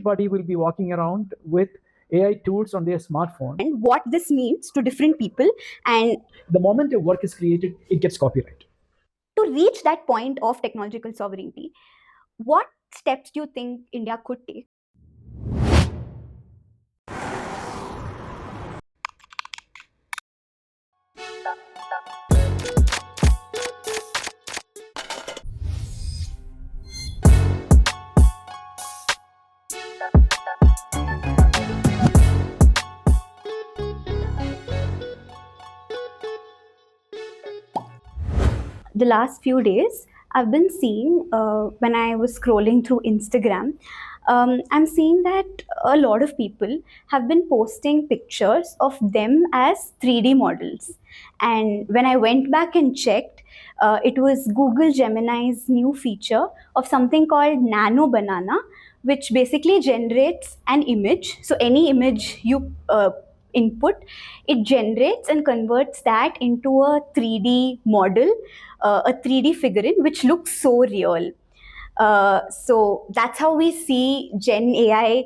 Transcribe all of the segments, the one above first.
everybody will be walking around with AI tools on their smartphone. And what this means to different people, and the moment a work is created, it gets copyrighted. To reach that point of technological sovereignty, what steps do you think India could take? The last few days, I've been seeing, when I was scrolling through Instagram, I'm seeing that a lot of people have been posting pictures of them as 3D models. And when I went back and checked, it was Google Gemini's new feature of something called Nano Banana, which basically generates an image. So any image you input, it generates and converts that into a 3D model, a 3D figurine, which looks so real. So that's how we see Gen AI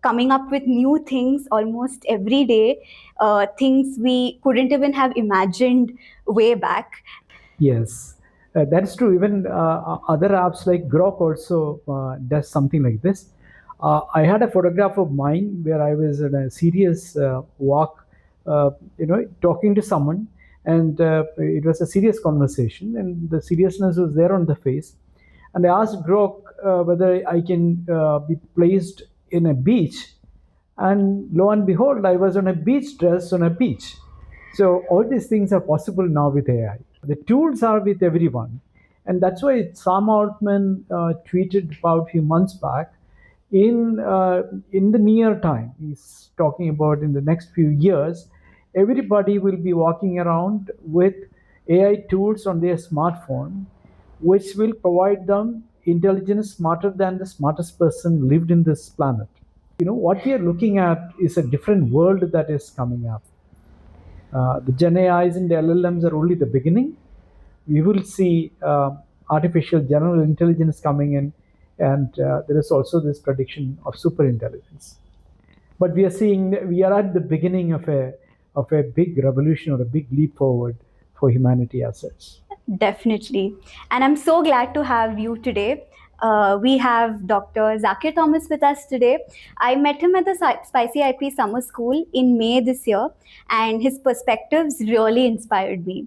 coming up with new things almost every day, things we couldn't even have imagined way back. Yes, that's true. Even other apps like Grok also does something like this. I had a photograph of mine where I was in a serious walk, talking to someone, and it was a serious conversation, and the seriousness was there on the face. And I asked Grok whether I can be placed in a beach, and lo and behold, I was on a beach dress on a beach. So all these things are possible now with AI. The tools are with everyone, and that's why Sam Altman tweeted about a few months back. In the near time, he's talking about in the next few years, everybody will be walking around with AI tools on their smartphone, which will provide them intelligence smarter than the smartest person lived in this planet. What we are looking at is a different world that is coming up. The Gen AIs and the LLMs are only the beginning. We will see artificial general intelligence coming in, and there is also this prediction of super intelligence. But we are at the beginning of a big revolution or a big leap forward for humanity as such. Definitely. And I'm so glad to have you today. We have Dr. Zakir Thomas with us today. I met him at the Spicy IP Summer School in May this year, and his perspectives really inspired me.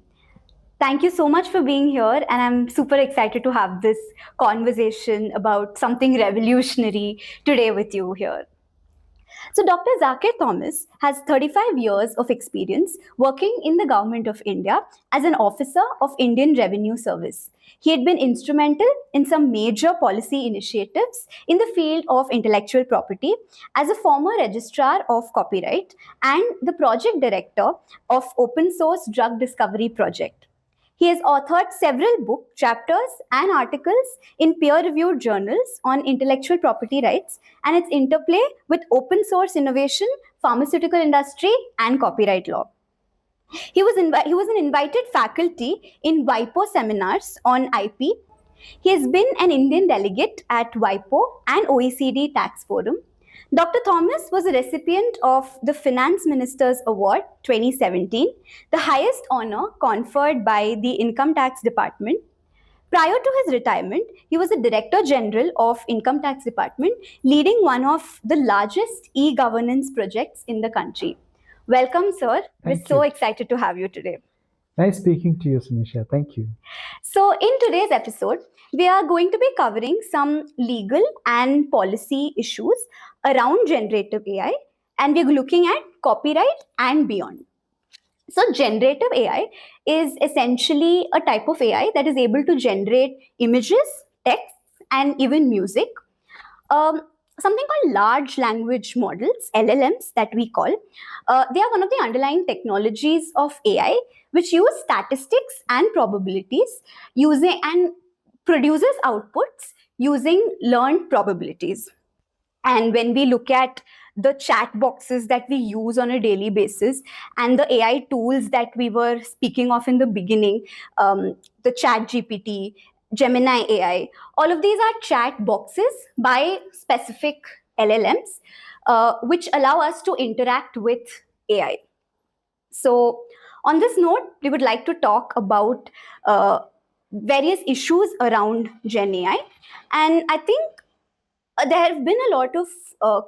Thank you so much for being here, and I'm super excited to have this conversation about something revolutionary today with you here. So Dr. Zakir Thomas has 35 years of experience working in the Government of India as an officer of Indian Revenue Service. He had been instrumental in some major policy initiatives in the field of intellectual property as a former registrar of copyright and the project director of open source drug discovery project. He has authored several book chapters and articles in peer-reviewed journals on intellectual property rights and its interplay with open source innovation, pharmaceutical industry, and copyright law. He was an invited faculty in WIPO seminars on IP. He has been an Indian delegate at WIPO and OECD Tax Forum. Dr. Thomas was a recipient of the Finance Minister's Award 2017, the highest honor conferred by the Income Tax Department. Prior to his retirement, he was a Director General of Income Tax Department, leading one of the largest e-governance projects in the country. Welcome, sir. We're so excited to have you today. Nice speaking to you, Sumisha. Thank you. So in today's episode, we are going to be covering some legal and policy issues around generative AI, and we're looking at copyright and beyond. So generative AI is essentially a type of AI that is able to generate images, text, and even music. Something called large language models, LLMs that we call, they are one of the underlying technologies of AI which use statistics and probabilities and produces outputs using learned probabilities. And when we look at the chat boxes that we use on a daily basis and the AI tools that we were speaking of in the beginning, the Chat GPT, Gemini AI, all of these are chat boxes by specific LLMs, which allow us to interact with AI. So, on this note, we would like to talk about various issues around Gen AI. And I think there have been a lot of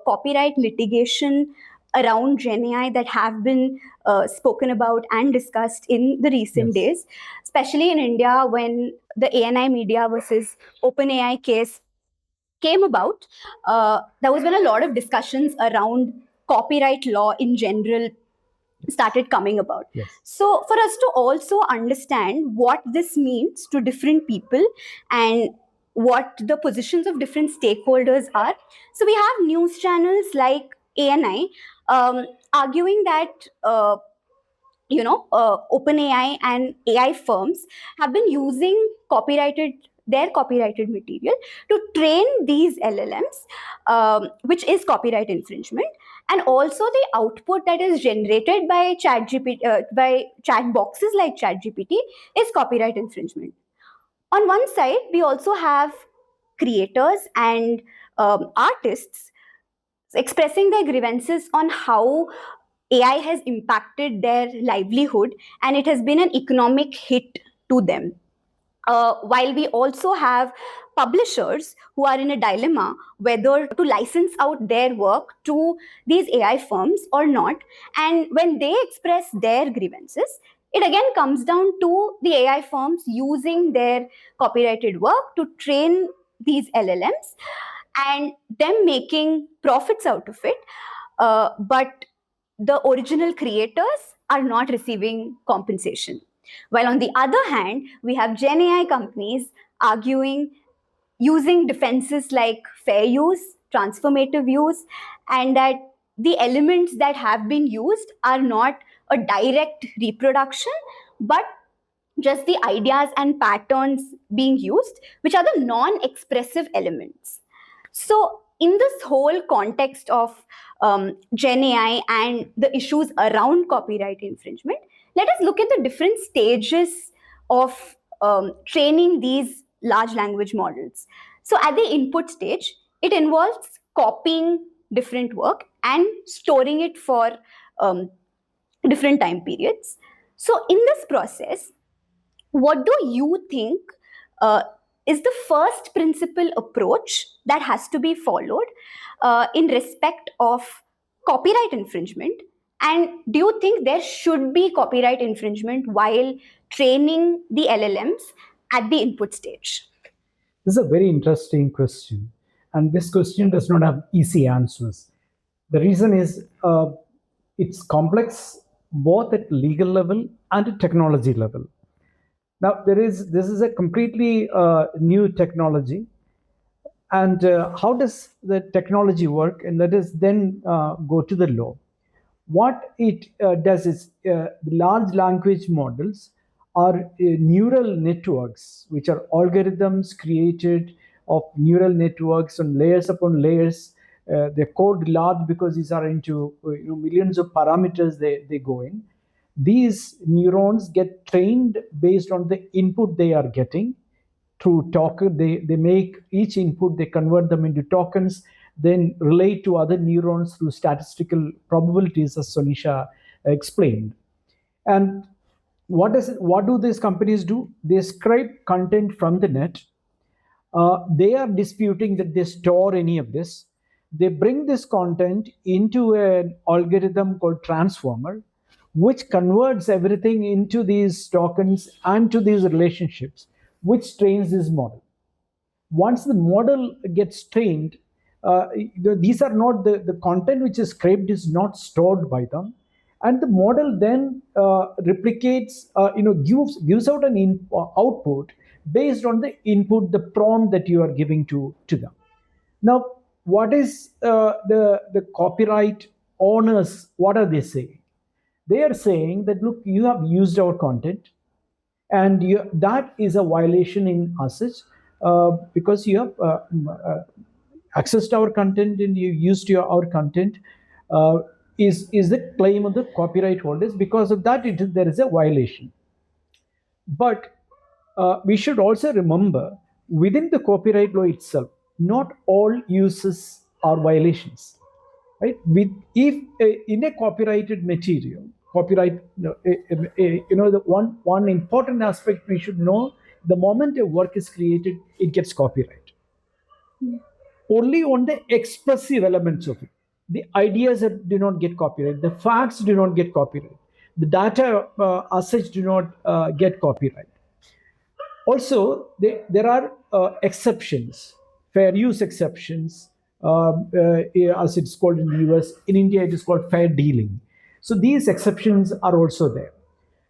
copyright litigation around Gen AI that have been spoken about and discussed in the recent Yes. days, especially in India when the ANI Media versus OpenAI case came about. There was been a lot of discussions around copyright law in general started coming about. Yes. So, for us to also understand what this means to different people and what the positions of different stakeholders are, so we have news channels like ANI arguing that OpenAI and AI firms have been using copyrighted material to train these LLMs, which is copyright infringement, and also the output that is generated by by chat boxes like ChatGPT is copyright infringement. On one side, we also have creators and artists expressing their grievances on how AI has impacted their livelihood and it has been an economic hit to them. While we also have publishers who are in a dilemma whether to license out their work to these AI firms or not. And when they express their grievances, it again comes down to the AI firms using their copyrighted work to train these LLMs and them making profits out of it. But the original creators are not receiving compensation. While on the other hand, we have Gen AI companies arguing using defenses like fair use, transformative use, and that the elements that have been used are not a direct reproduction, but just the ideas and patterns being used, which are the non expressive elements. So, in this whole context of Gen AI and the issues around copyright infringement, let us look at the different stages of training these large language models. So, at the input stage, it involves copying different work and storing it for different time periods. So, in this process, what do you think uh, is the first principle approach that has to be followed in respect of copyright infringement? And do you think there should be copyright infringement while training the LLMs at the input stage? This is a very interesting question, and this question does not have easy answers. The reason is it's complex both at legal level and at technology level. Now, this is a completely new technology, and how does the technology work? And let us then go to the law. What it does is the large language models are neural networks, which are algorithms created of neural networks and layers upon layers. They're called large because these are into millions of parameters they go in. These neurons get trained based on the input they are getting through token. They make each input, they convert them into tokens, then relate to other neurons through statistical probabilities, as Sonisha explained. And what do these companies do? They scrape content from the net. They are disputing that they store any of this. They bring this content into an algorithm called transformer, which converts everything into these tokens and to these relationships, which trains this model. Once the model gets trained, these are not the content which is scraped is not stored by them, and the model then replicates, gives out an output based on the input, the prompt that you are giving to them. Now, what is the copyright owners? What are they saying? They are saying that, look, you have used our content, and that is a violation in usage, because you have accessed our content and you used our content. uh, is the claim of the copyright holders. Because of that, there is a violation. But we should also remember, within the copyright law itself, not all uses are violations, right? With if in a copyrighted material, copyright, the one important aspect we should know: the moment a work is created, it gets copyright only on the expressive elements of it. The ideas that do not get copyright, the facts do not get copyright, the data as such do not get copyright. Also, there are exceptions, fair use exceptions, as it's called in the US. In India, it is called fair dealing. So these exceptions are also there.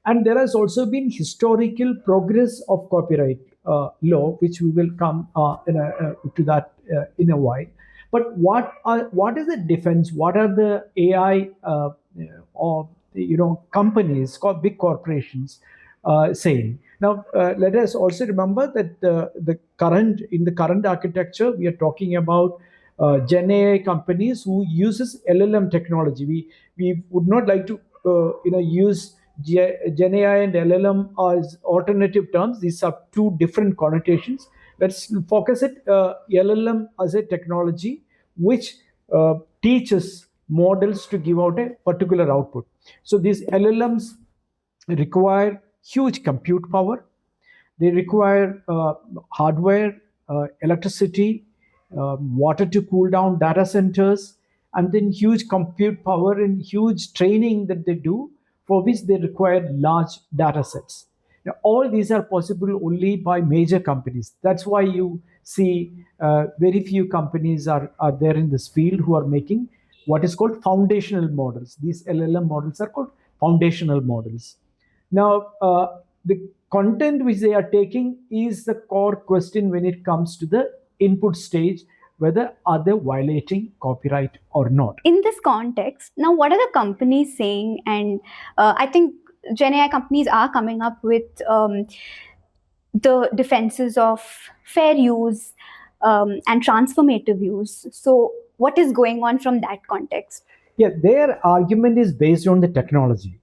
And there has also been historical progress of copyright law, which we will come to that in a while. But what is the defense? What are the AI or companies, big corporations, saying? Now, let us also remember that in the current architecture, we are talking about Gen AI companies who uses LLM technology. We would not like to use Gen AI and LLM as alternative terms. These are two different connotations. Let's focus it LLM as a technology which teaches models to give out a particular output. So these LLMs require huge compute power. They require hardware, electricity, water to cool down data centers, and then huge compute power and huge training that they do, for which they require large data sets. Now, all these are possible only by major companies. That's why you see very few companies are there in this field who are making what is called foundational models. These LLM models are called foundational models. Now, the content which they are taking is the core question when it comes to the input stage, whether are they violating copyright or not. In this context, now what are the companies saying? And I think Gen AI companies are coming up with the defenses of fair use and transformative use. So, what is going on from that context? Yeah, their argument is based on the technology.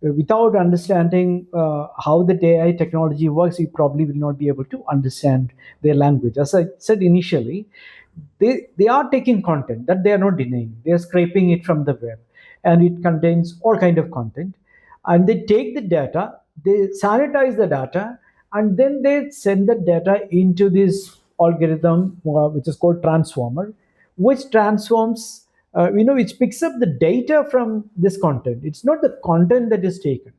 Without understanding how the AI technology works, you probably will not be able to understand their language. As I said initially, they are taking content that they are not denying. They are scraping it from the web, and it contains all kind of content. And they take the data, they sanitize the data, and then they send the data into this algorithm, which is called transformer, which transforms, which picks up the data from this content. It's not the content that is taken.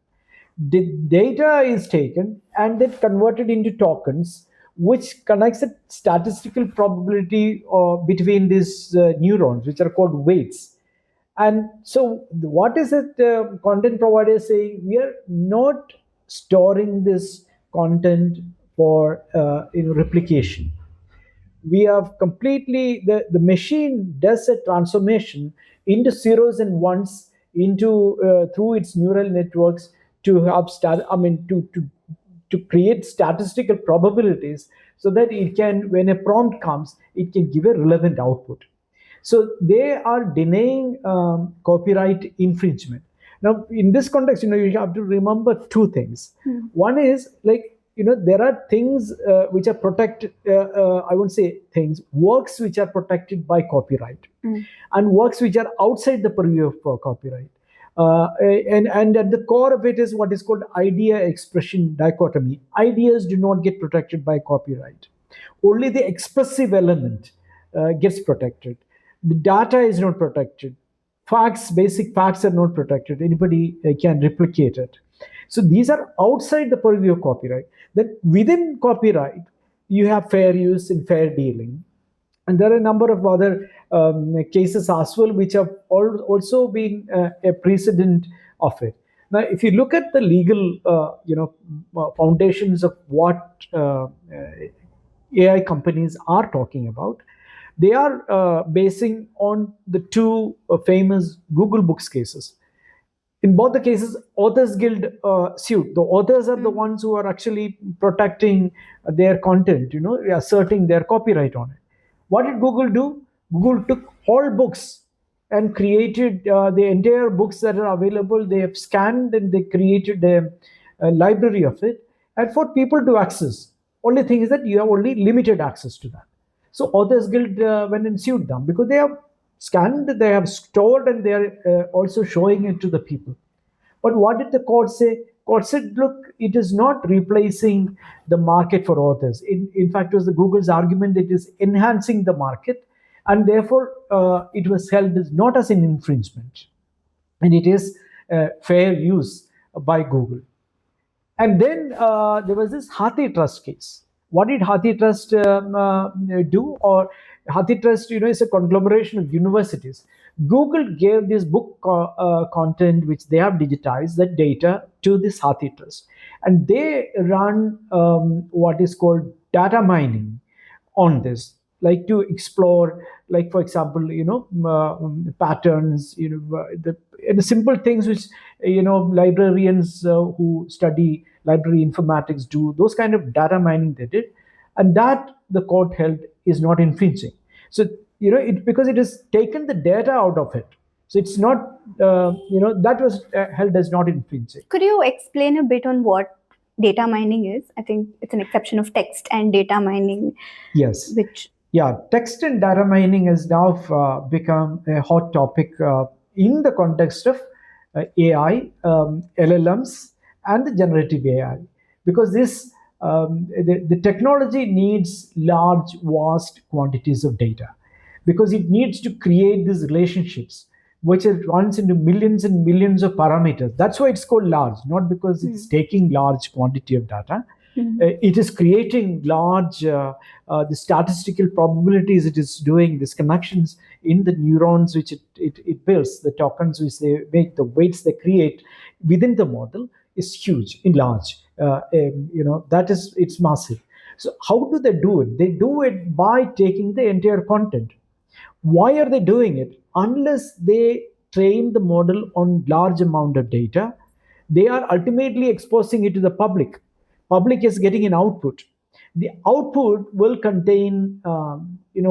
The data is taken and then converted into tokens, which connects a statistical probability between these neurons, which are called weights. And so, what is it? Content provider saying we are not storing this content for replication. We have completely the machine does a transformation into zeros and ones into through its neural networks to have to create statistical probabilities, so that it can, when a prompt comes, it can give a relevant output. So they are denying copyright infringement. Now, in this context, you have to remember two things. One is, like, there are things which are protected. I won't say things, works which are protected by copyright, and works which are outside the purview of copyright. And at the core of it is what is called idea expression dichotomy. Ideas do not get protected by copyright. Only the expressive element gets protected. The data is not protected. Facts, basic facts, are not protected. Anybody can replicate it. So these are outside the purview of copyright. Then within copyright, you have fair use and fair dealing. And there are a number of other cases as well, which have also been a precedent of it. Now, if you look at the legal, foundations of what AI companies are talking about, they are basing on the two famous Google Books cases. In both the cases, Authors Guild sued. The authors are the ones who are actually protecting their content, asserting their copyright on it. What did Google do? Google took all books and created the entire books that are available. They have scanned and they created a library of it, and for people to access. Only thing is that you have only limited access to that. So Authors Guild went and sued them because they have scanned, they have stored, and they are also showing it to the people. But what did the court say? Court said, look, it is not replacing the market for authors. In fact, it was the Google's argument, it is enhancing the market, and therefore it was held as not as an infringement, and it is fair use by Google. And then there was this Haathi Trust case. What did Haathi Trust do? Or Haathi Trust, is a conglomeration of universities. Google gave this book content, which they have digitized, that data to this Haathi Trust, and they run what is called data mining on this, like to explore, like for example, patterns, the simple things which librarians who study library informatics do, those kind of data mining they did, and that the court held is not infringing. So it, because it has taken the data out of it, so it's not that was held as not infringing. Could you explain a bit on what data mining is? I think it's an exception of text and data mining. Yes. Which text and data mining has now become a hot topic in the context of AI, LLMs, and the generative AI, because the technology needs large, vast quantities of data, because it needs to create these relationships, which it runs into millions and millions of parameters. That's why it's called large, not because it's taking large quantity of data. It is creating large the statistical probabilities. It is doing these connections in the neurons which it builds, the tokens which they make, the weights they create within the model is huge in large. It's massive. So how do they do it? They do it by taking the entire content. Why are they doing it? Unless they train the model on large amount of data, they are ultimately exposing it to the public. Public is getting an output. The output will contain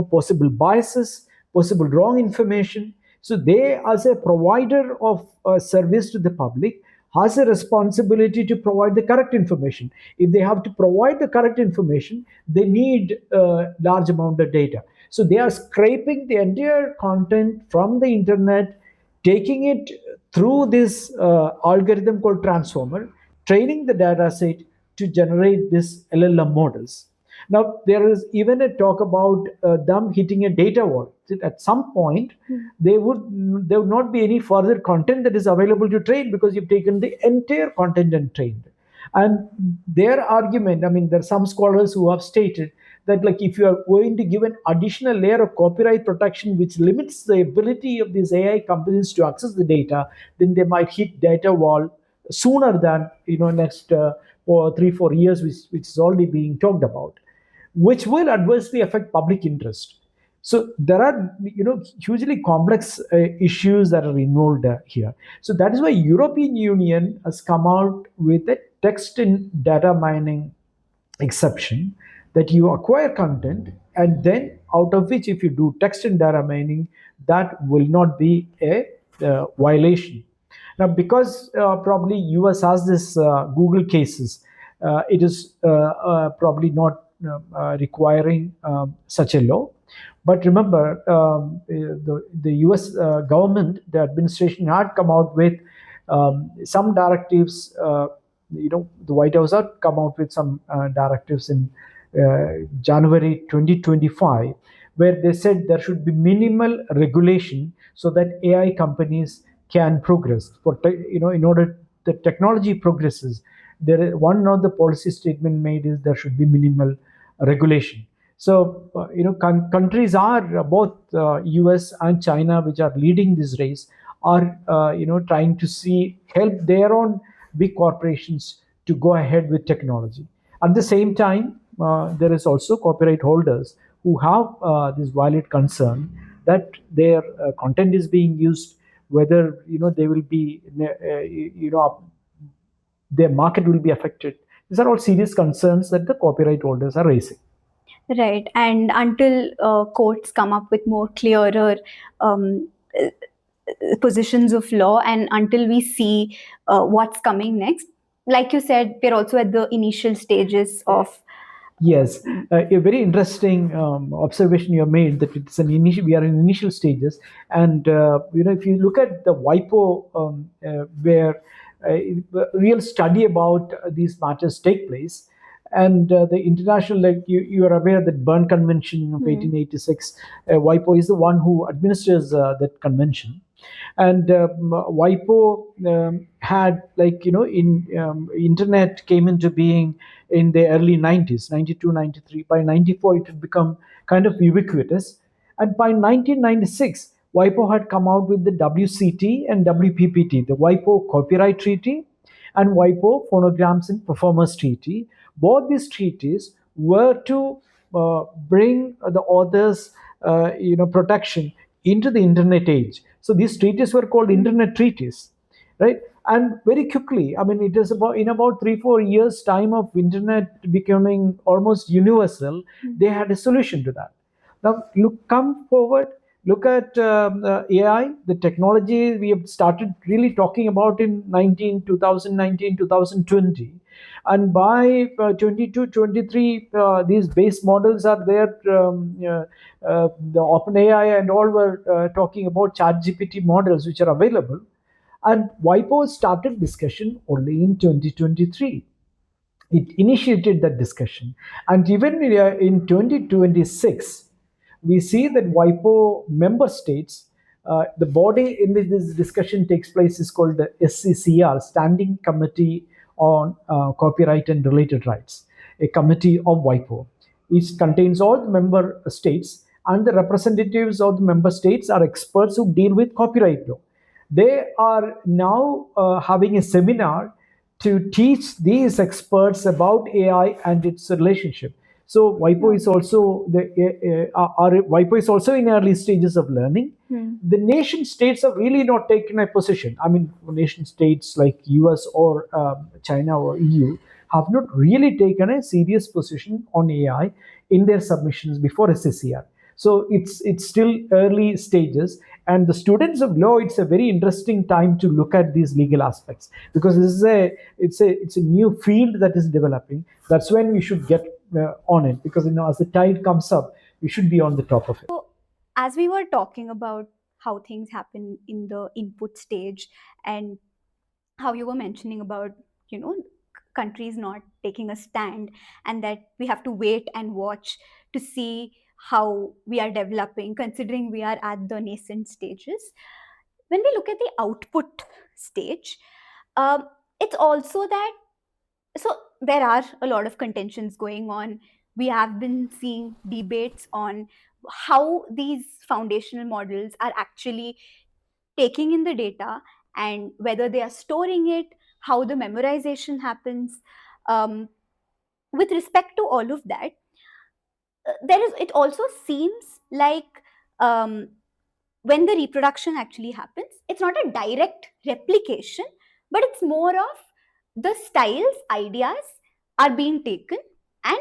possible biases, possible wrong information. So they, as a provider of service to the public, has a responsibility to provide the correct information. If they have to provide the correct information, they need a large amount of data. So they are scraping the entire content from the internet, taking it through this algorithm called transformer, training the data set to generate this LLM models. Now, there is even a talk about them hitting a data wall. At some point, there would not be any further content that is available to train, because you've taken the entire content and trained. And their argument, there are some scholars who have stated that, like, if you are going to give an additional layer of copyright protection which limits the ability of these AI companies to access the data, then they might hit data wall sooner than next 3-4 years, which is already being talked about, which will adversely affect public interest. So there are hugely complex issues that are involved here. So that is why European Union has come out with a text and data mining exception, that you acquire content, and then out of which, if you do text and data mining, that will not be a violation. Now, because probably US has this Google cases, it is probably not requiring such a law. But remember, the US government, the administration, had come out with some directives. The White House had come out with some directives in January 2025, where they said there should be minimal regulation so that AI companies can progress. In order the technology progresses, one of the policy statement made is there should be minimal regulation. So countries are both US and China, which are leading this race, are trying to help their own big corporations to go ahead with technology. At the same time, there is also copyright holders who have this valid concern that their content is being used, whether they will be their market will be affected. These are all serious concerns that the copyright holders are raising. Right, and until courts come up with more clearer positions of law, and until we see what's coming next, like you said, we're also at the initial stages of Yes, a very interesting observation you have made that it's an initial. We are in initial stages, and if you look at the WIPO, where real study about these matters take place, and the international, like you are aware that Berne Convention of 1886, WIPO is the one who administers that convention, and WIPO had, like, in internet came into being in the early 90s, 92, 93. By 94 it had become kind of ubiquitous, and by 1996 WIPO had come out with the WCT and WPPT, the WIPO Copyright Treaty and WIPO Phonograms and Performers Treaty. Both these treaties were to bring the authors protection into the internet age. So these treaties were called internet treaties, right? And very quickly, I mean, it is about in about 3 4 years time of internet becoming almost universal, they had a solution to that. Now come forward, look at AI, the technology we have started really talking about in 2019, 2020, and by 22 23, these base models are there. The OpenAI and all were talking about chat GPT models which are available, and WIPO started discussion only in 2023. It initiated that discussion. And even in 2026, we see that WIPO member states, the body in which this discussion takes place is called the SCCR, Standing Committee on Copyright and Related Rights, a committee of WIPO. It contains all the member states, and the representatives of the member states are experts who deal with copyright law. They are now having a seminar to teach these experts about AI and its relationship. So WIPO is also WIPO is also in early stages of learning. The nation states have really not taken a position. I mean, nation states like US or China or EU have not really taken a serious position on AI in their submissions before SCCR. So it's still early stages, and the students of law, it's a very interesting time to look at these legal aspects, because this is it's a new field that is developing. That's when we should get on it, because as the tide comes up, we should be on the top of it. So, as we were talking about how things happen in the input stage, and how you were mentioning about, you know, countries not taking a stand, and that we have to wait and watch to see how we are developing, considering we are at the nascent stages. When we look at the output stage, um, it's also that, so there are a lot of contentions going on. We have been seeing debates on how these foundational models are actually taking in the data, and whether they are storing it, how the memorization happens. Um, with respect to all of that, there is, it also seems like, um, when the reproduction actually happens, it's not a direct replication, but it's more of the styles, ideas are being taken and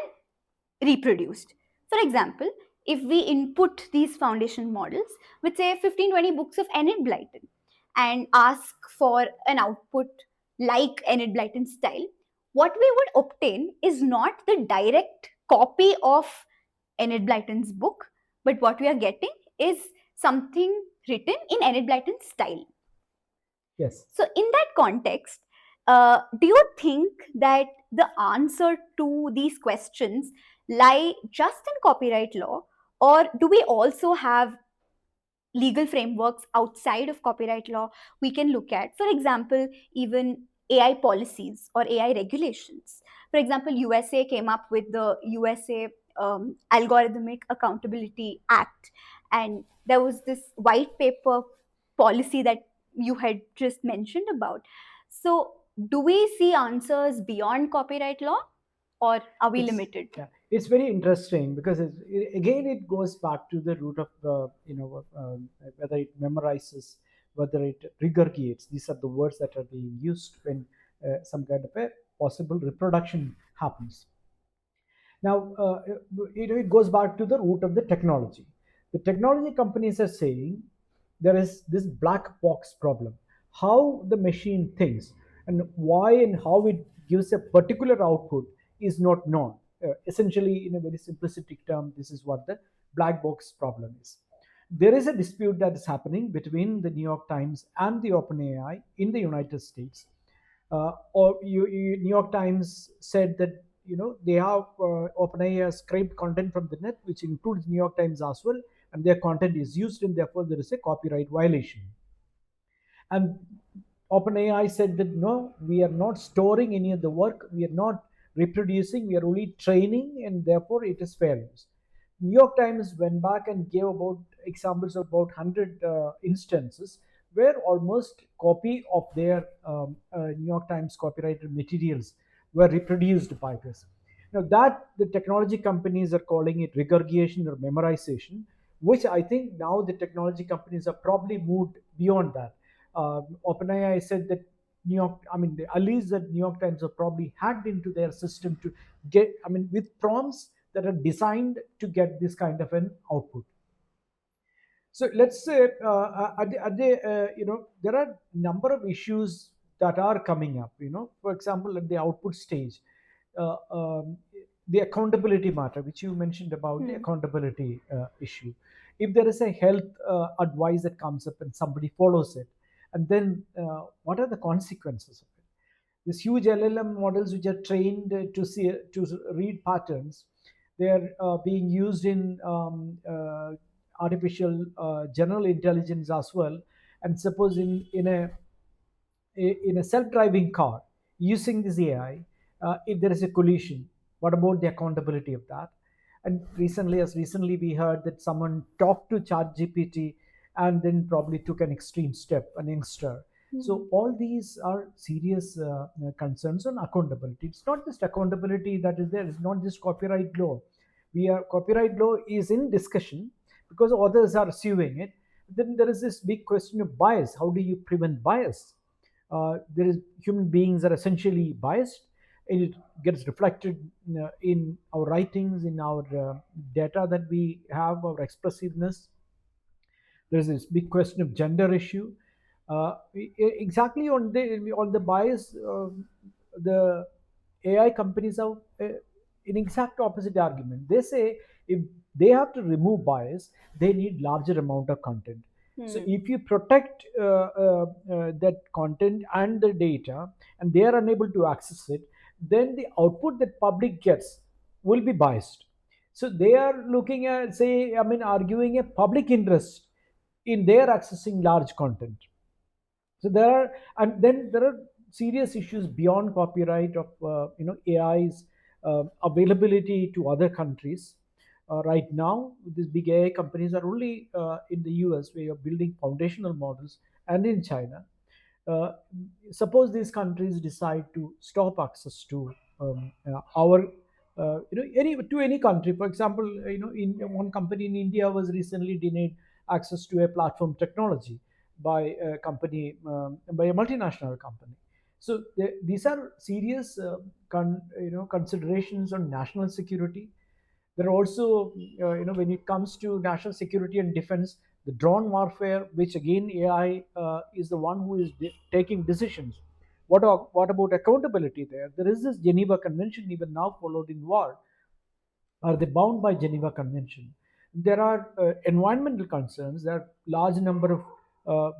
reproduced. For example, if we input these foundation models with, say, 15-20 books of Enid Blyton and ask for an output like Enid Blyton's style, what we would obtain is not the direct copy of Enid Blyton's book, but what we are getting is something written in Enid Blyton's style. Yes. So, in that context, do you think that the answer to these questions lie just in copyright law, or do we also have legal frameworks outside of copyright law we can look at? For example, even AI policies or AI regulations. For example, USA came up with the USA Algorithmic Accountability Act, and there was this white paper policy that you had just mentioned about. So, do we see answers beyond copyright law, or are we it's limited? yeah, it's very interesting, because again it goes back to the root of whether it memorizes, whether it regurgitates. These are the words that are being used when some kind of a possible reproduction happens. Now, it goes back to the root of the technology. The technology companies are saying there is this black box problem. How the machine thinks and why and how it gives a particular output is not known. Essentially, in a very simplistic term, this is what the black box problem is. There is a dispute that is happening between the New York Times and the OpenAI in the United States. New York Times said that they have OpenAI has scraped content from the net, which includes New York Times as well, and their content is used, and therefore there is a copyright violation. And OpenAI said that no, we are not storing any of the work, we are not reproducing, we are only training, and therefore it is fair use. New York Times went back and gave about examples of about 100 instances where almost copy of their New York Times copyrighted materials were reproduced by this. Now that the technology companies are calling it regurgitation or memorization, which I think now the technology companies have probably moved beyond that. OpenAI said that at least that New York Times have probably hacked into their system to get, with prompts that are designed to get this kind of an output. So let's say there are a number of issues that are coming up. For example, at the output stage, uh, um, the accountability matter, which you mentioned about the Hmm. accountability issue. If there is a health advice that comes up and somebody follows it, and then what are the consequences of it? These huge LLM models, which are trained to read patterns, they are being used in artificial general intelligence as well. And suppose in a self-driving car using this AI, if there is a collision, what about the accountability of that? And recently we heard that someone talked to ChatGPT and then probably took an extreme step, an youngster. Hmm. So all these are serious concerns on accountability. It's not just accountability that is there. It's not just copyright law. Copyright law is in discussion because others are suing it. Then there is this big question of bias. How do you prevent bias? There is Human beings are essentially biased, and it gets reflected in our writings, in our data that we have, our expressiveness. There's this big question of gender issue. Exactly on the bias, the AI companies have an exact opposite argument. They say if they have to remove bias, they need larger amount of content. So Hmm. if you protect that content and the data, and they are unable to access it, then the output that public gets will be biased. So they are looking at, arguing a public interest in their accessing large content. So there are serious issues beyond copyright of AI's availability to other countries. Right now, these big AI companies are only in the US, where you're building foundational models, and in China. uh, Suppose these countries decide to stop access to our any country. For example, in one company in India was recently denied access to a platform technology by by a multinational company. So these are serious considerations on national security. There are also, when it comes to national security and defense, the drone warfare, which again AI is the one who is taking decisions. What about accountability there? There is this Geneva Convention, even now followed in war. Are they bound by Geneva Convention? There are environmental concerns. There are large number of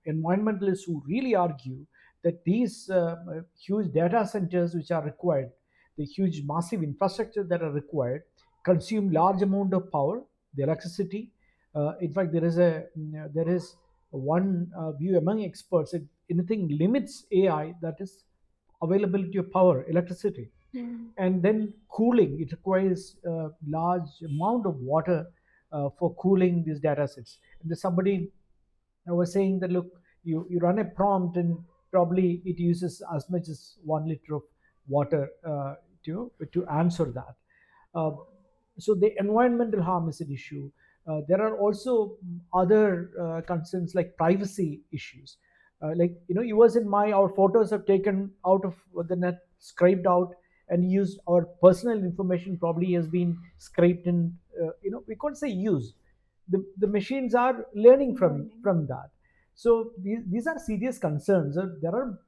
environmentalists who really argue that these huge data centers which are required, the huge massive infrastructure that are required, consume large amount of power, the electricity. In fact, there is one view among experts that anything limits AI, that is availability of power, electricity. Hmm. And then cooling, it requires a large amount of water for cooling these data sets. And there's somebody I was saying that, look, you run a prompt and probably it uses as much as 1 liter of water to answer that. Uh, so the environmental harm is an issue. There are also other concerns like privacy issues. Yours and our photos are taken out of the net, scraped out, and used. Our personal information probably has been scraped, and we can't say used. The machines are learning Learning. from that. So these are serious concerns. There are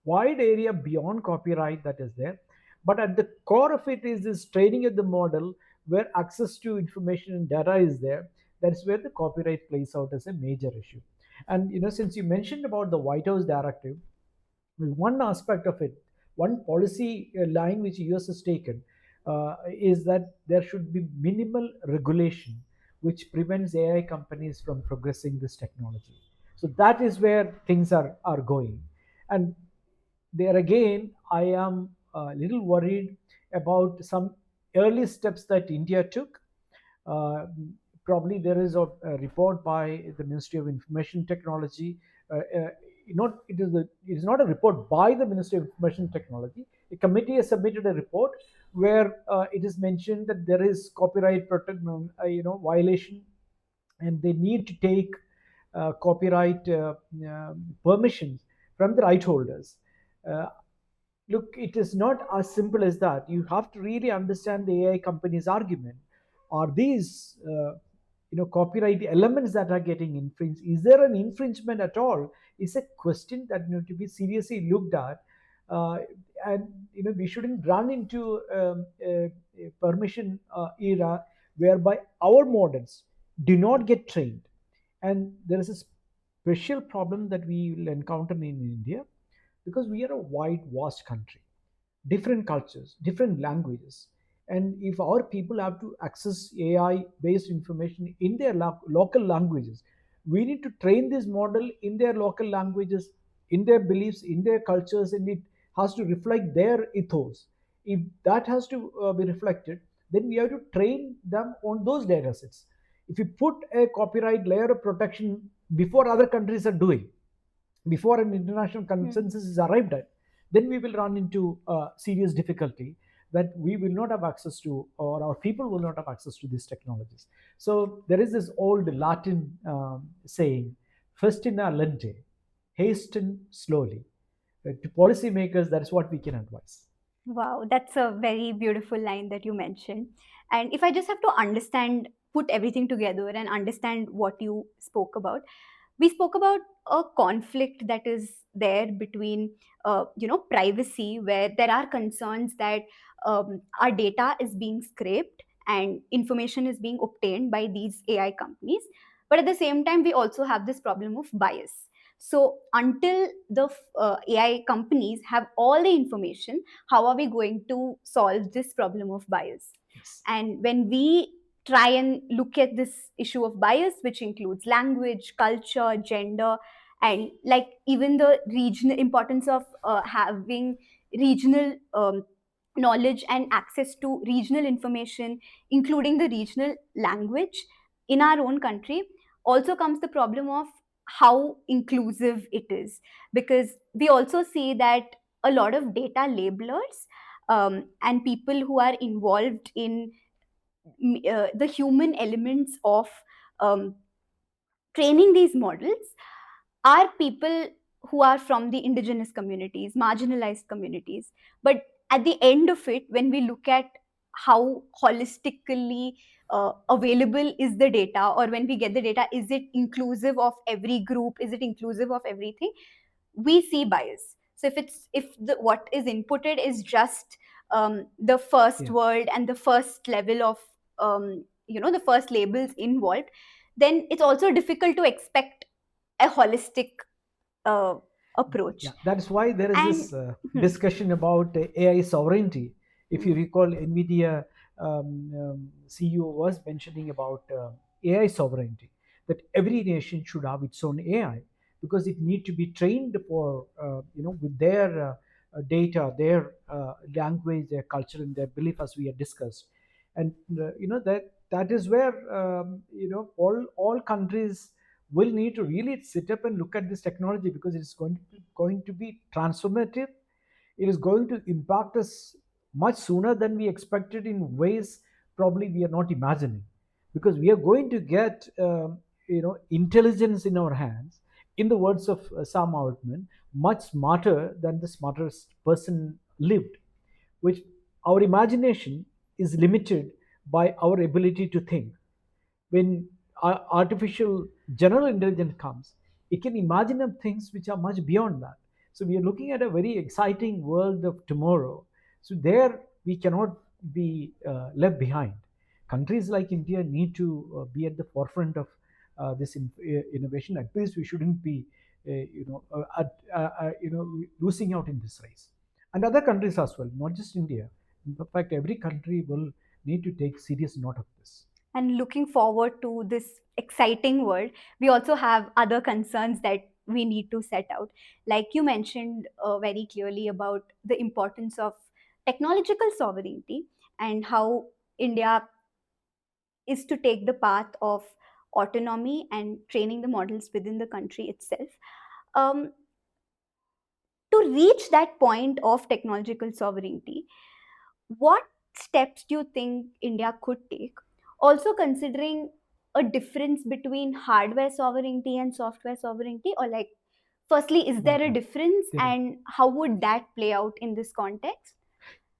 wide area beyond copyright that is there. But at the core of it is this training of the model where access to information and data is there. That's where the copyright plays out as a major issue. And since you mentioned about the White House directive, one aspect of it, one policy line which US has taken, is that there should be minimal regulation which prevents AI companies from progressing this technology. So that is where things are going. And there again, I am a little worried about some early steps that India took. uh, Probably there is a report by the Ministry of Information Technology. Not it is not a report by the Ministry of Information Technology. A committee has submitted a report where it is mentioned that there is copyright violation, and they need to take copyright permissions from the right holders. Uh, Look, it is not as simple as that. You have to really understand the AI company's argument. Are these copyright elements that are getting infringed? Is there an infringement at all? Is a question that need to be seriously looked at. uh, and we shouldn't run into a permission era whereby our models do not get trained. And there is a special problem that we will encounter in India, because we are a wide, vast country, different cultures, different languages. And if our people have to access AI based information in their local languages, we need to train this model in their local languages, in their beliefs, in their cultures, and it has to reflect their ethos. If that has to be reflected, then we have to train them on those data sets. If you put a copyright layer of protection before other countries are doing, before an international consensus is arrived at, then we will run into serious difficulty that we will not have access to, or our people will not have access to these technologies. So there is this old Latin saying, "Festina lente," hasten slowly. To policymakers, that's what we can advise. Wow, that's a very beautiful line that you mentioned. And if I just have to understand, put everything together and understand what you spoke about, we spoke about a conflict that is there between, privacy, where there are concerns that our data is being scraped and information is being obtained by these AI companies. But at the same time, we also have this problem of bias. So until the AI companies have all the information, how are we going to solve this problem of bias? Yes. And when we try and look at this issue of bias, which includes language, culture, gender, and like even the regional importance of having regional knowledge and access to regional information, including the regional language in our own country, also comes the problem of how inclusive it is. Because we also see that a lot of data labelers and people who are involved in the human elements of um, training these models are people who are from the indigenous communities, marginalized communities. But at the end of it, when we look at how holistically available is the data, or when we get the data, is it inclusive of every group? Is it inclusive of everything? We see bias. So if the what is inputted is just the first Yeah. word and the first level of the first labels involved, then it's also difficult to expect a holistic uh, approach. Yeah, that's why there is And this discussion about AI sovereignty. If you recall, NVIDIA CEO was mentioning about AI sovereignty, that every nation should have its own AI, because it need to be trained for, with their data, their language, their culture, and their belief, as we had discussed. And that is where all countries will need to really sit up and look at this technology, because it's going to be transformative. It is going to impact us much sooner than we expected, in ways probably we are not imagining, because we are going to get intelligence in our hands, in the words of Sam Altman, much smarter than the smartest person lived, which our imagination is limited by our ability to think. When artificial general intelligence comes, it can imagine things which are much beyond that. So we are looking at a very exciting world of tomorrow, So there we cannot be left behind. Countries like India need to be at the forefront of innovation. At least we shouldn't be, losing out in this race. And other countries as well, not just India. In fact, every country will need to take serious note of this. And looking forward to this exciting world, we also have other concerns that we need to set out. Like you mentioned very clearly about the importance of technological sovereignty and how India is to take the path of autonomy and training the models within the country itself. Um, to reach that point of technological sovereignty, what steps do you think India could take? Also considering a difference between hardware sovereignty and software sovereignty, or like, firstly, is there Both a are difference there. and how would that play out in this context?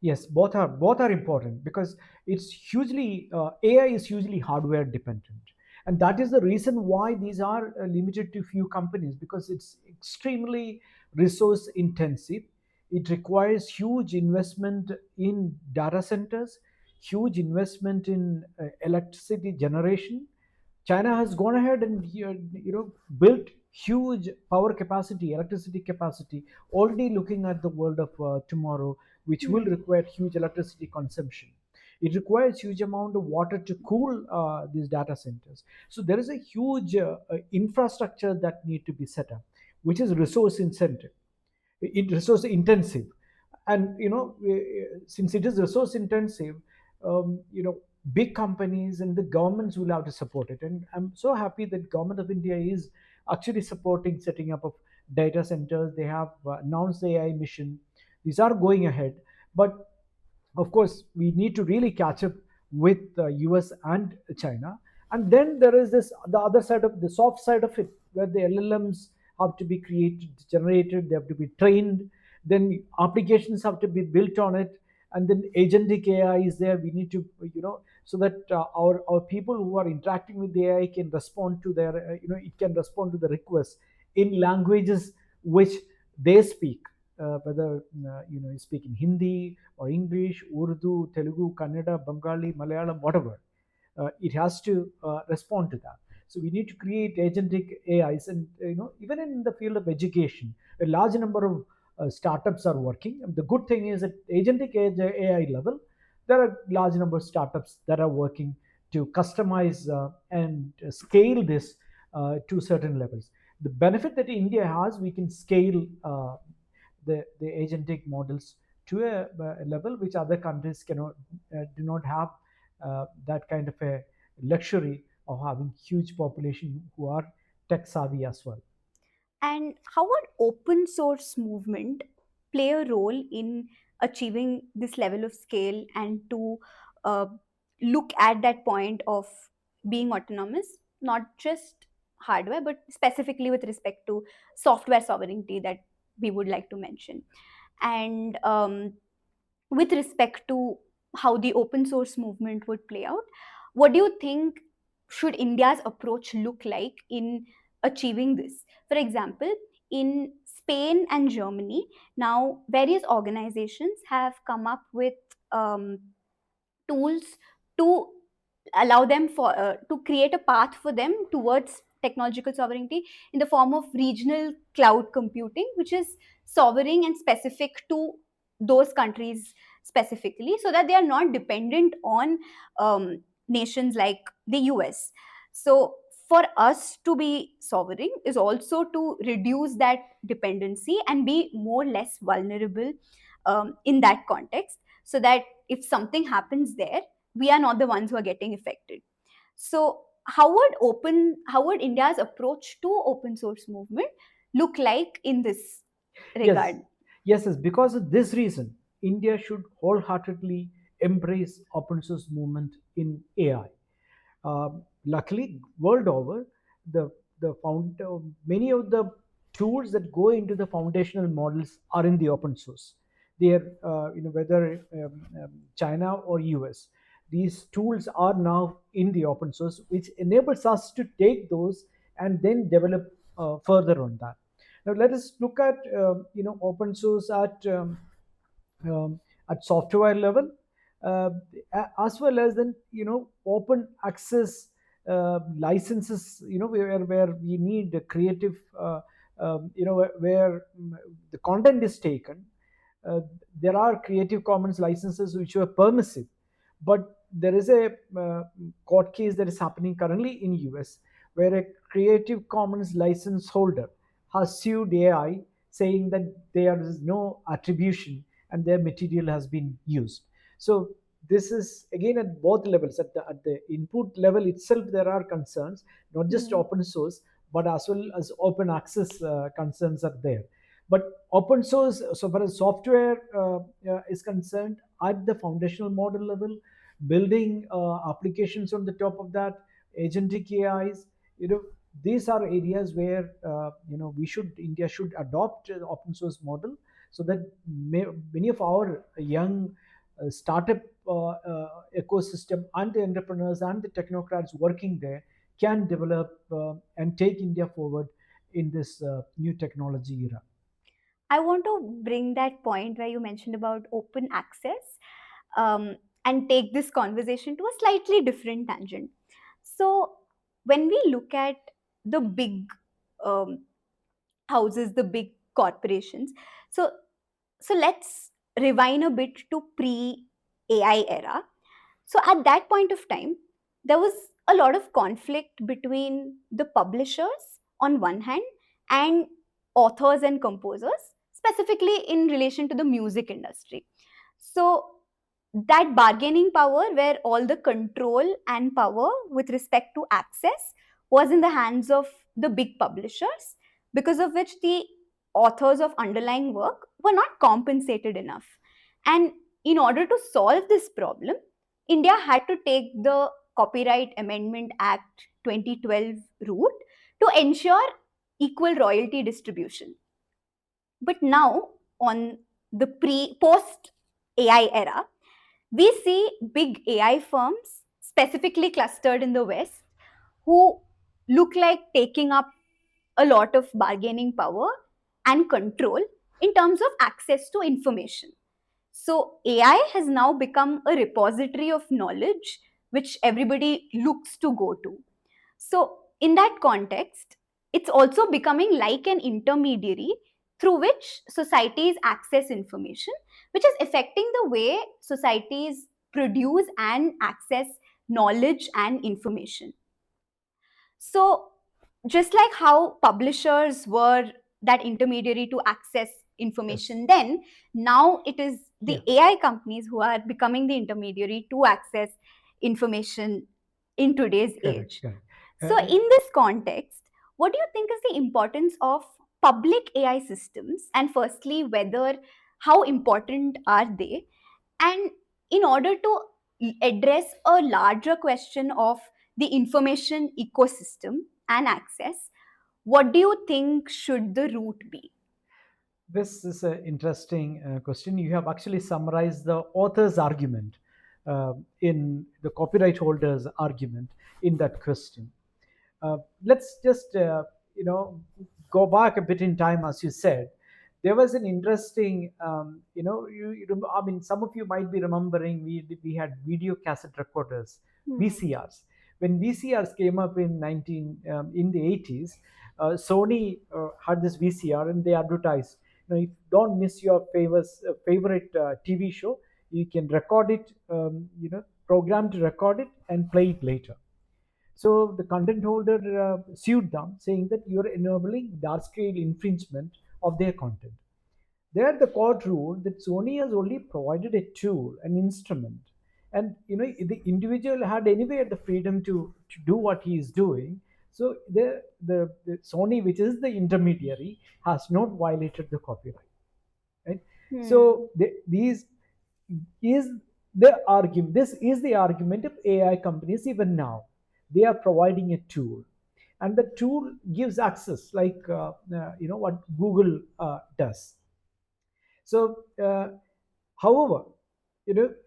Yes, both are important because it's hugely AI is hugely hardware dependent, and that is the reason why these are limited to few companies, because it's extremely resource intensive. It requires huge investment in data centers, huge investment in electricity generation. China has gone ahead and built huge power capacity, electricity capacity, already looking at the world of tomorrow, which will Hmm. require huge electricity consumption. It requires huge amount of water to cool these data centers. So there is a huge infrastructure that need to be set up, which is resource incentive, it resource intensive. And since it is resource intensive, big companies and the governments will have to support it. And I'm so happy that government of India is actually supporting setting up of data centers. They have announced the AI mission. These are going ahead, but of course we need to really catch up with the US and China. And then there is this the other side of the soft side of it, where the LLMs have to be created, generated, they have to be trained, then applications have to be built on it, and then agentic AI is there. We need to, so that our people who are interacting with the AI can respond to their, it can respond to the requests in languages which they speak, whether you speak in Hindi or English, Urdu, Telugu, Kannada, Bengali, Malayalam, whatever. It has to respond to that. So we need to create agentic AIs, and even in the field of education, a large number of startups are working. And the good thing is that agentic AI level, there are large number of startups that are working to customize and scale this to certain levels. The benefit that India has, we can scale the agentic models to a level which other countries cannot, do not have that kind of a luxury of having huge population who are tech savvy as well. And how would open source movement play a role in achieving this level of scale and to uh, look at that point of being autonomous, not just hardware, but specifically with respect to software sovereignty that we would like to mention? And with respect to how the open source movement would play out, what do you think should India's approach look like in achieving this? For example, in Spain and Germany, now various organizations have come up with um, tools to allow them for to create a path for them towards technological sovereignty in the form of regional cloud computing, which is sovereign and specific to those countries specifically, so that they are not dependent on nations like the US. So for us to be sovereign is also to reduce that dependency and be more less vulnerable in that context, so that if something happens there, we are not the ones who are getting affected. So how would India's approach to open source movement look like in this Yes, regard? yes, because of this reason, India should wholeheartedly embrace open source movement in AI. Luckily, world over, the many of the tools that go into the foundational models are in the open source. They are, whether China or US, these tools are now in the open source, which enables us to take those and then develop further on that. Now let us look at open source at at software level, uh, as well as then open access licenses, where we need a creative, where the content is taken. uh, there are Creative Commons licenses which were permissive, but there is a court case that is happening currently in US, where a Creative Commons license holder has sued AI, saying that there is no attribution and their material has been used. So this is again at both levels. At the input level itself, there are concerns, not just Hmm. open source, but as well as open access concerns are there. But open source, so far as software is concerned, at the foundational model level, building applications on the top of that, agentic AIs, these are areas where India should adopt the open source model, so that many of our young startup ecosystem and the entrepreneurs and the technocrats working there can develop and take India forward in this new technology era. I want to bring that point where you mentioned about open access, um, and take this conversation to a slightly different tangent. So, when we look at the big um, houses, the big corporations, so let's rewind a bit to pre AI era. So at that point of time, there was a lot of conflict between the publishers on one hand and authors and composers, specifically in relation to the music industry. So that bargaining power, where all the control and power with respect to access was in the hands of the big publishers, because of which the authors of underlying work were not compensated enough. And in order to solve this problem, India had to take the Copyright Amendment Act 2012 route to ensure equal royalty distribution. But now, on the post AI era, we see big AI firms, specifically clustered in the West, who look like taking up a lot of bargaining power and control in terms of access to information. So, AI has now become a repository of knowledge which everybody looks to go to. So, in that context, it's also becoming like an intermediary through which societies access information, which is affecting the way societies produce and access knowledge and information. So, just like how publishers were that intermediary to access Yes. information then, now it is Yeah. the AI companies who are becoming the intermediary to access information in today's Correct. age. Correct. So, in this context, what do you think is the importance of public AI systems? And firstly, how important are they? And in order to address a larger question of the information ecosystem and access, what do you think should the route be? This is an interesting question. You have actually summarized the author's argument in the copyright holder's argument in that question. Let's just go back a bit in time, as you said. There was an interesting, I mean, some of you might be remembering we had video cassette recorders, Hmm. VCRs. When VCRs came up in the 80s, Sony had this VCR and they advertised, if you don't miss your favorite TV show, you can record it, program to record it and play it later. So the content holder sued them, saying that you're enabling large scale infringement of their content. There, the court ruled that Sony has only provided a tool, an instrument, and the individual had anyway the freedom to do what he is doing. So the Sony, which is the intermediary, has not violated the copyright. Right? Hmm. So these is the argument. This is the argument of AI companies even now. They are providing a tool, and the tool gives access, like what Google does. So, however,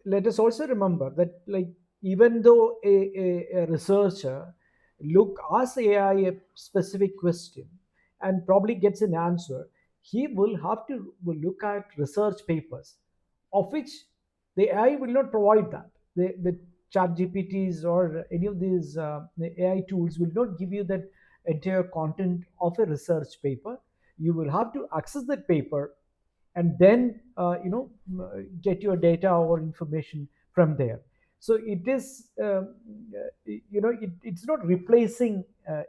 let us also remember that, like, even though a researcher asks AI a specific question and probably gets an answer, he will have to will look at research papers, of which The AI will not provide that. The chat GPTs or any of these the AI tools will not give you that entire content of a research paper. You will have to access that paper and then get your data or information from there. So it is it's not replacing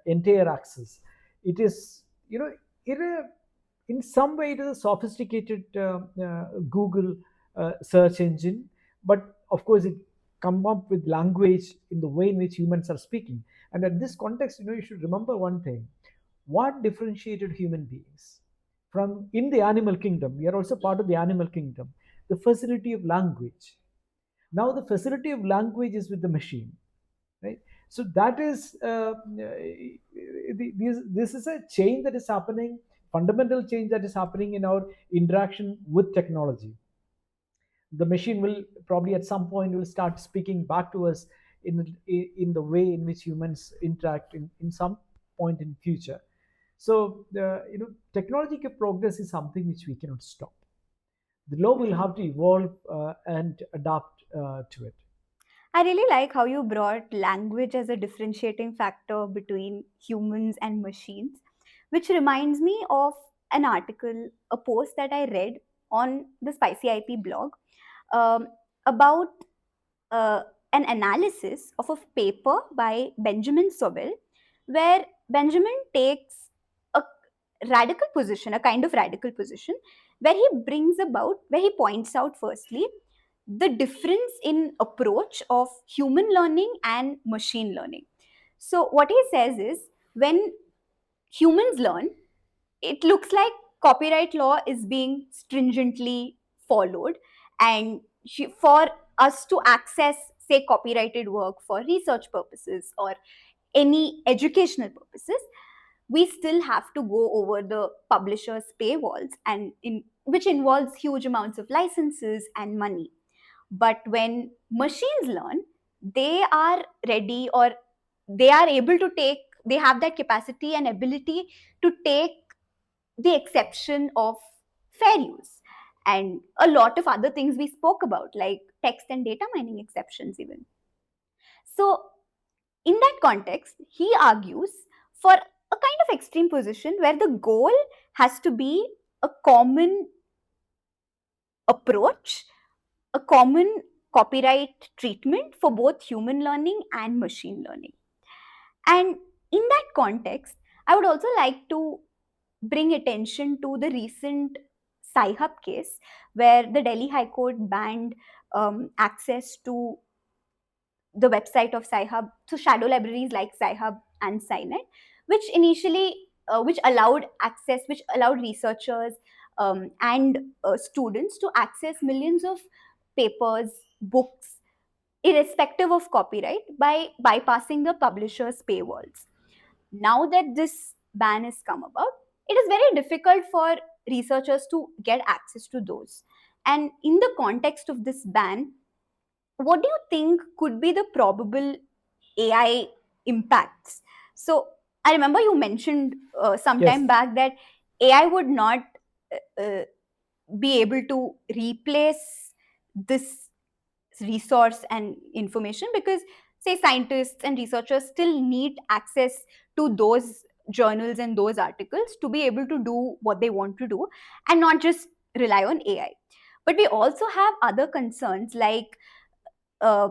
entire access. It is in in some way it is a sophisticated Google search engine, but of course it come up with language in the way in which humans are speaking. And at this context, you should remember one thing: what differentiated human beings from in the animal kingdom? We are also part of the animal kingdom. The facility of language. Now the facility of language is with the machine, right? So that is this is a change that is happening, fundamental change that is happening in our interaction with technology. The machine will probably at some point will start speaking back to us in the way in which humans interact in some point in future. So the technological progress is something which we cannot stop. The law will have to evolve and adapt to it. I really like how you brought language as a differentiating factor between humans and machines, which reminds me of an article, a post that I read on the Spicy IP blog um, about uh, an analysis of a paper by Benjamin Sobel, where Benjamin takes a radical position, a kind of radical position, where he points out firstly the difference in approach of human learning and machine learning. So, what he says is when humans learn, it looks like copyright law is being stringently followed, and for us to access, say, copyrighted work for research purposes or any educational purposes, we still have to go over the publisher's paywalls, and which involves huge amounts of licenses and money. But when machines learn, they are ready, or they are able to take, they have that capacity and ability to take the exception of fair use and a lot of other things we spoke about, like text and data mining exceptions, even. So, in that context, he argues for a kind of extreme position where the goal has to be a common approach, a common copyright treatment for both human learning and machine learning. And in that context, I would also like to bring attention to the recent SciHub case, where the Delhi High Court banned access to the website of SciHub, so shadow libraries like SciHub and SciNet, which initially which allowed access, which allowed researchers and students to access millions of papers, books, irrespective of copyright, by bypassing the publisher's paywalls. Now that this ban has come about, it is very difficult for researchers to get access to those. And in the context of this ban, what do you think could be the probable AI impacts? So, I remember you mentioned some Yes. time back that AI would not uh, be able to replace this resource and information, because, say, scientists and researchers still need access to those journals and those articles to be able to do what they want to do and not just rely on AI. But we also have other concerns, like uh,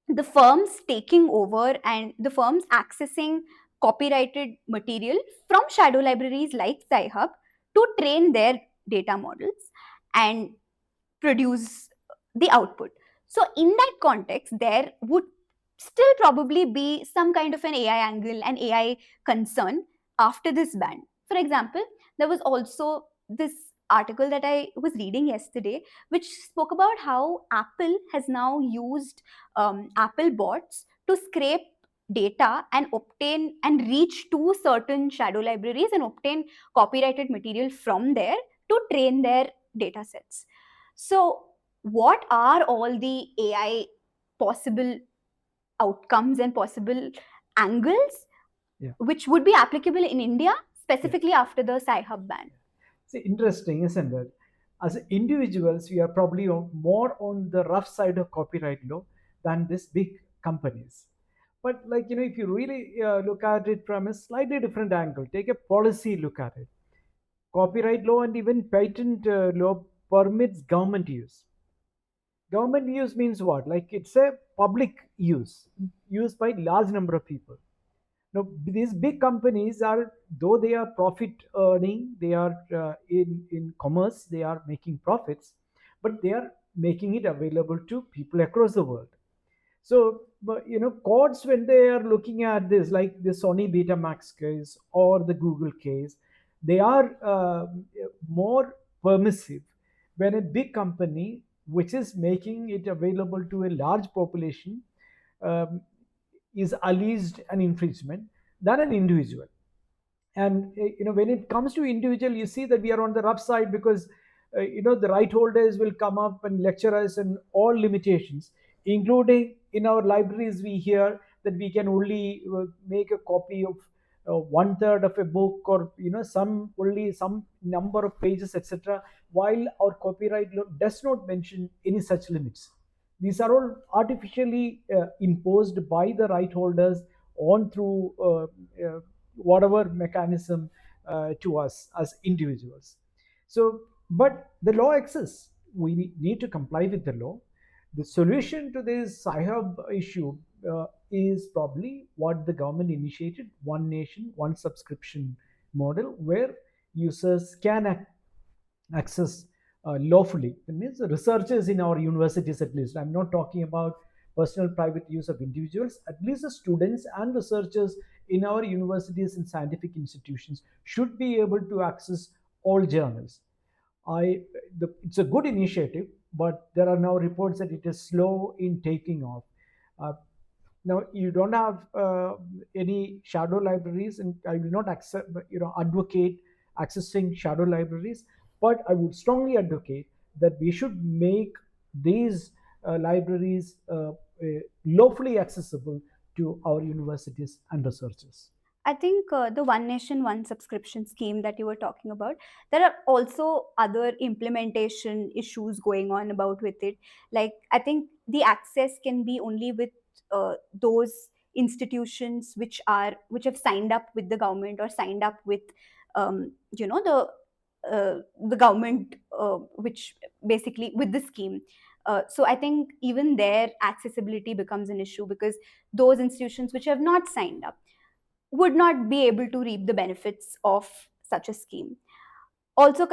the firms taking over and the firms accessing copyrighted material from shadow libraries like SciHub to train their data models and produce the output. So, in that context, there would still probably be some kind of an AI angle and AI concern after this ban. For example, there was also this article that I was reading yesterday, which spoke about how Apple has now used Apple bots to scrape data and obtain and reach to certain shadow libraries and obtain copyrighted material from there to train their data sets. So, what are all the AI possible outcomes and possible angles Yeah. which would be applicable in India, Yeah. specifically after the SciHub ban? See, interesting, isn't it? As individuals, we are probably more on the rough side of copyright law than these big companies. But like if you really look at it from a slightly different angle, take a policy look at it. Copyright law and even patent law permits government use. Government use means what? Like it's a public use, used by large number of people. Now these big companies are, though they are profit earning, they are in commerce, they are making profits, but they are making it available to people across the world. So, but courts, when they are looking at this, like the Sony Betamax case or the Google case, they are more permissive when a big company, which is making it available to a large population, um, is alleged an infringement than an individual. And when it comes to individual, you see that we are on the rough side because the right holders will come up and lecture us on all limitations, including in our libraries we hear that we can only make a copy of one third of a book, or some only some number of pages, etc., while our copyright law does not mention any such limits. These are all artificially imposed by the right holders on through whatever mechanism to us as individuals. So, but the law exists. We need to comply with the law. The solution to this SciHub issue is probably what the government initiated: one nation, one subscription model, where users can access lawfully. It means the researchers in our universities, at least. I'm not talking about personal private use of individuals. At least the students and researchers in our universities and scientific institutions should be able to access all journals. It's a good initiative, but there are now reports that it is slow in taking off. Uh, Now you don't have any shadow libraries, and I will not accept, advocate accessing shadow libraries, but I would strongly advocate that we should make these libraries lawfully accessible to our universities and researchers. I think the one nation, one subscription scheme that you were talking about, there are also other implementation issues going on about with it. Like, I think the access can be only with those institutions which have signed up with the government or signed up with, the government, which basically with the scheme. So I think even their accessibility becomes an issue, because those institutions which have not signed up would not be able to reap the benefits of such a scheme. Also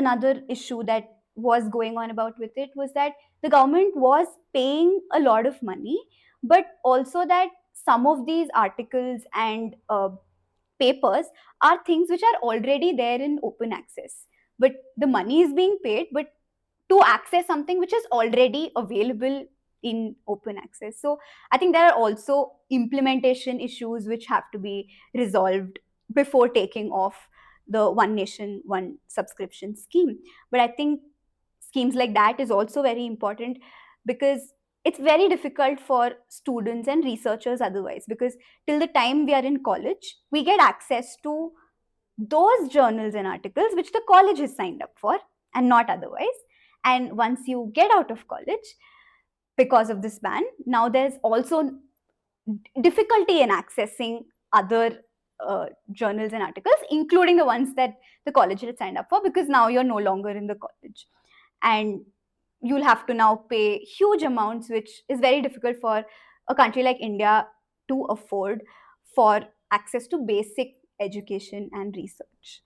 another issue that was going on about with it was that the government was paying a lot of money, but also that some of these articles and papers are things which are already there in open access, but the money is being paid, but to access something which is already available in open access. So I think there are also implementation issues which have to be resolved before taking off the one nation, one subscription scheme. But I think schemes like that is also very important, because it's very difficult for students and researchers otherwise, because till the time we are in college, we get access to those journals and articles which the college has signed up for and not otherwise. And once you get out of college, because of this ban, now there's also difficulty in accessing other journals and articles, including the ones that the college had signed up for, because now you're no longer in the college. And you'll have to now pay huge amounts, which is very difficult for a country like India to afford, for access to basic education and research.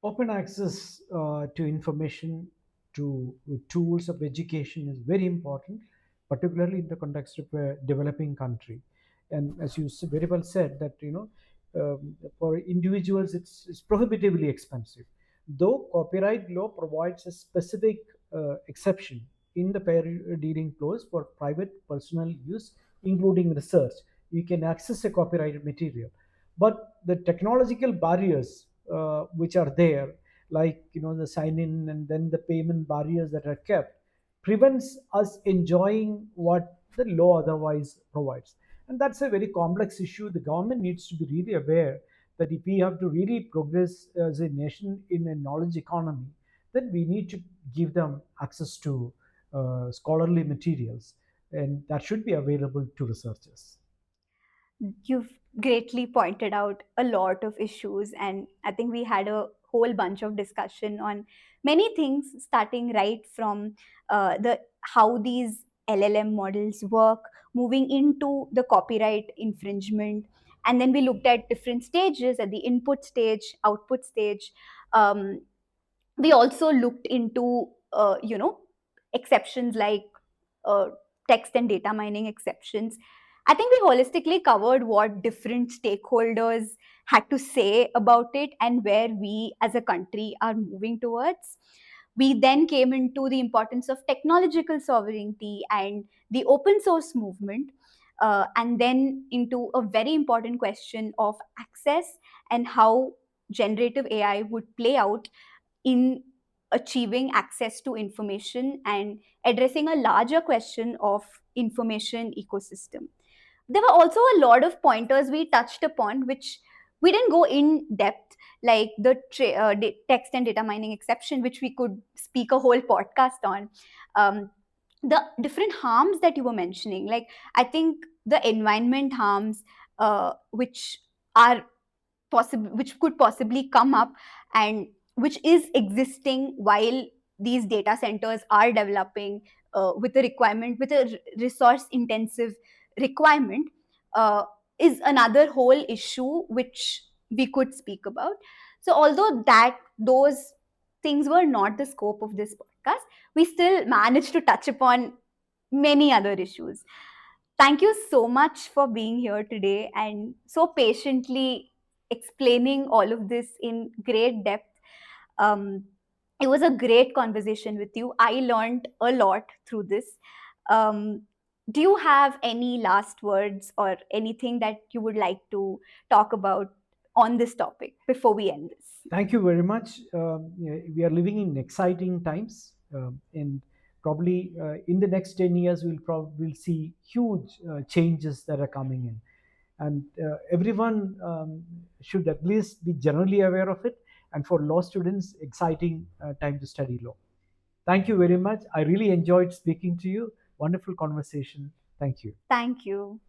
Open access to information, to tools of education is very important, particularly in the context of a developing country. And as you very well said, that for individuals it's prohibitively expensive. Though copyright law provides a specific exception in the fair dealing clause for private personal use, including research, you can access a copyrighted material. But the technological barriers which are there, like the sign in and then the payment barriers that are kept, prevents us enjoying what the law otherwise provides. And that's a very complex issue. The government needs to be really aware that if we have to really progress as a nation in a knowledge economy, then we need to give them access to scholarly materials, and that should be available to researchers. You've greatly pointed out a lot of issues, and I think we had a whole bunch of discussion on many things, starting right from the how these LLM models work, moving into the copyright infringement, and then we looked at different stages, at the input stage, output stage. Um, we also looked into exceptions like uh, text and data mining exceptions. I think we holistically covered what different stakeholders had to say about it and where we as a country are moving towards. We then came into the importance of technological sovereignty and the open source movement, and then into a very important question of access and how generative AI would play out in achieving access to information and addressing a larger question of information ecosystem. There were also a lot of pointers we touched upon which we didn't go in depth, like the text and data mining exception, which we could speak a whole podcast on. The different harms that you were mentioning, like I think the environment harms, which are possible, which could possibly come up, and which is existing while these data centers are developing, with a requirement, with a resource intensive requirement, uh, is another whole issue which we could speak about. So although that those things were not the scope of this podcast, we still managed to touch upon many other issues. Thank you so much for being here today and so patiently explaining all of this in great depth. Um, it was a great conversation with you. I learned a lot through this. Um, do you have any last words or anything that you would like to talk about on this topic before we end this? Thank you very much. Yeah, we are living in exciting times, and probably in the next 10 years, we'll see huge changes that are coming in. And everyone should at least be generally aware of it. And for law students, exciting time to study law. Thank you very much. I really enjoyed speaking to you. Wonderful conversation. Thank you. Thank you.